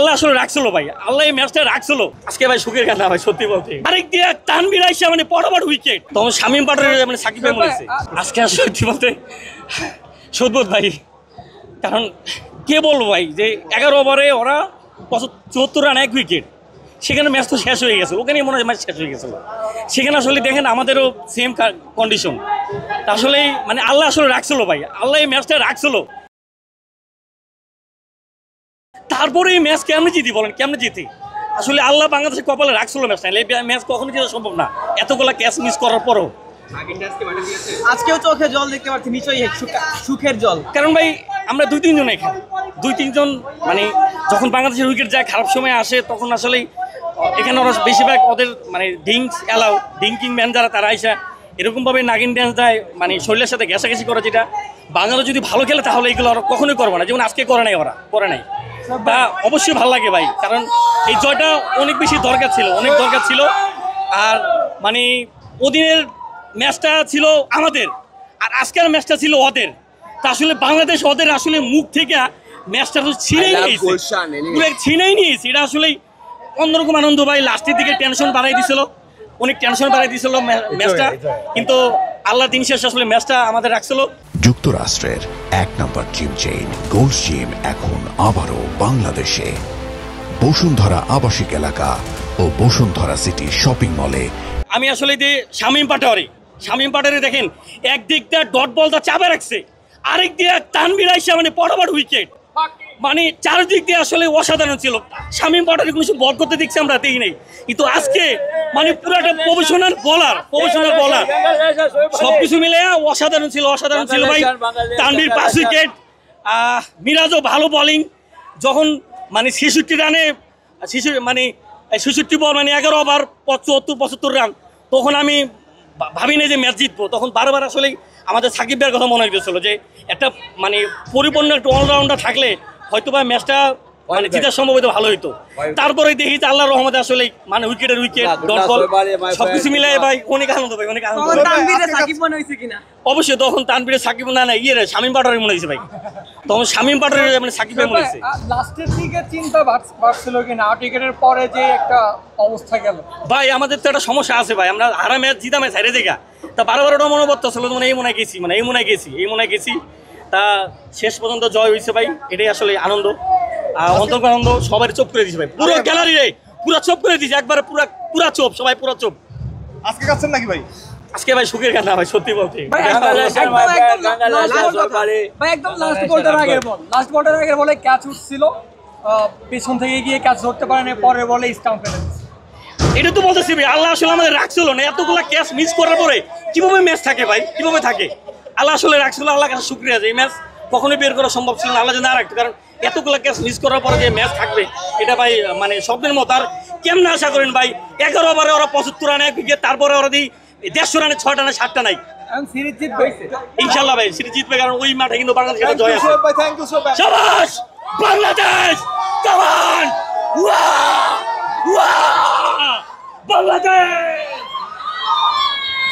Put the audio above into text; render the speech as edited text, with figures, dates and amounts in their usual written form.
আল্লাহ আসলে রাখছিল ভাই, আল্লাহ এই ম্যাচটা রাখছিল। আজকে ভাই সুখের কথা ভাই, সত্যি বলতে আরেক দিয়ে তানভীর আইসা মানে পরপর উইকেট, তখন শামীম পাটোয়ারি মানে সাকিব ভাই মরেছে আজকে। সত্যি বলতে সদবোধ ভাই, কারণ কে বলবো ভাই যে 11 ওভারে ওরা 74 রান 1 উইকেট, সেখানে ম্যাচ তো শেষ হয়ে গেছে, ওখানেই মনে হয় ম্যাচ শেষ হয়ে গেছিলো। সেখানে আসলে দেখেন আমাদেরও সেম কন্ডিশন, আসলে মানে আল্লাহ আসলে রাখছিল ভাই, আল্লাহ এই ম্যাচটা রাখছিল। তারপরে এই ম্যাচ কেমনে জিতি বলেন, কেমনে জিতি? আসলে আল্লাহ বাংলাদেশের কপালে রাখছিল ম্যাচটা, এই ম্যাচ কখনো জেতা সম্ভব না এতগুলা ক্যাচ মিস করার পরও। আজকেও চোখে জল দেখতে পাচ্ছি, নিশ্চয়ই সুখের জল। কারণ ভাই আমরা 2-3 জন এখানে 2-3 জন মানে যখন বাংলাদেশের উইকেট যায় খারাপ সময় আসে, তখন আসলে এখানে ওরা বেশিরভাগ ওদের মানে ড্রিঙ্কিং ম্যান যারা তারা আইসা এরকমভাবে নাগিন ড্যান্স দেয়, মানে শরীরের সাথে ঘেঁষাঘেঁষি করে, যেটা বাংলাদেশ যদি ভালো খেলে তাহলে এগুলো ওরা কখনোই করবে না, যেমন আজকে করে নাই। তা অবশ্যই ভালো লাগে ভাই, কারণ এই জয়টা অনেক বেশি দরকার ছিল। আর মানে ওদিনের ম্যাচটা ছিল আমাদের, আর আজকের ম্যাচটা ছিল ওদের। তা আসলে বাংলাদেশ ওদের আসলে মুখ থেকে ম্যাচটা ছিনেই নিয়েছে, এটা আসলে অন্যরকম আনন্দ ভাই। লাস্টের দিকে টেনশন বাড়াই দিছিল, অনেক টেনশন বাড়াই দিছিল ম্যাচটা, কিন্তু আল্লাহ দিন শেষ আসলে ম্যাচটা আমাদের রাখছিল। যুক্তরাষ্ট্রের 1 নম্বর জিম চেইন গোল্ড জিম এখন আবারও বাংলাদেশে বসুন্ধরা আবাসিক এলাকা ও বসুন্ধরা সিটি শপিং মলে। আমি আসলে যে শামীম পাটোয়ারি দেখেন একদিক দিয়ে ডট বলটা চাপে রাখছে, আরেক দিয়ে তানভীর আইসা মানে পরপর উইকেট, মানে চারদিক দিয়ে আসলে অসাধারণ ছিল। শামীম পাটোয়ারি কোনো বল করতে দেখছি আমরা দেখি নাই, কিন্তু আজকে মানে পুরোটা প্রফেশনাল বলার সবকিছু মিলে অসাধারণ ছিল ভাই। তানভীর 5 উইকেট, মিরাজও ভালো বোলিং। যখন মানে 66 রানে 66 বল মানে 11 ওভার 74 রান, তখন আমি ভাবিনি যে ম্যাচ জিতবো। তখন বারবার আসলে আমাদের সাকিব ভাইয়ের কথা মনে হয়েছিল যে একটা মানে পরিপূর্ণ একটা অলরাউন্ডার থাকলে হয়তো বা ম্যাচটা মানে জিতার সম্ভব হয়তো ভালো হইতো। তারপরে দেখি যে আল্লাহর রহমতে আসলে মানে উইকেট ডট বল সবকিছু মিলাই ভাই অনেক আনন্দ ভাই, অনেক আনন্দ। অবশ্যই তখন তানভীরের সাকিব না শামীম পাটোয়ারি মনে হয়েছে ভাই, তখন শামীম পাটোয়ারি মানে সাকিব ভাই মনে হয়েছে। লাস্টের দিকে চিন্তা বাড়ছিল কিনা উইকেটের পরে যে একটা অবস্থা গেল ভাই, আমাদের তো একটা সমস্যা আছে ভাই, আমরা হারা ম্যাচ জিতা ম্যাচ হারে দেখা, তা বারবার ওটা মনোবত ছিল মানে এই মনে গেছি তা শেষ পর্যন্ত জয় হয়েছে ভাই, এটাই আসলে আনন্দ, আনন্দ। সবাই চোপ করে দিয়েছে ভাই, পুরো গ্যালারি রে পুরো চোপ করে দিয়েছে, একবারে পুরা চোপ, সবাই পুরো চোপ। আজকে কাছেন নাকি ভাই? আজকে ভাই সুখের কথা ভাই, সত্যি বলতে একদম লাস্ট বলটার আগের বলে ক্যাচ উঠছিল, পেছন থেকে গিয়ে ক্যাচ ধরতে পারে না, পরের বলে স্টাম্প ফেলে দিচ্ছে। এটা তো বলতেছি ভাই, আল্লাহ আসলে আমাদের রাখছিল না, এতগুলা ক্যাচ মিস করার পরে কিভাবে ম্যাচ থাকে ভাই, কিভাবে থাকে? আল্লাহ আসলে রাখছিল, আল্লাহর কাছে শুকরিয়া যে এই ম্যাচ কখনোই বের করা সম্ভব ছিল না, আল্লাহ যে না রাখতো। কারণ এতগুলো ক্যাচ মিস করার পরে যে ম্যাচ থাকবে এটা ভাই মানে স্বপ্নের মতো। আর কেমনে আশা করেন ভাই 11 ওভারে ওরা 75 রানে 1 উইকেট, তারপরে ওরা দিই 150 রানে 6টা না 7টা নাই। ইনশাল্লাহ ভাই সিরিজ জিতবে, কারণ ওই মাঠে কিন্তু বাংলাদেশের জয় আছে। শাবাশ বাংলাদেশ, কাম অন, বাংলাদেশ।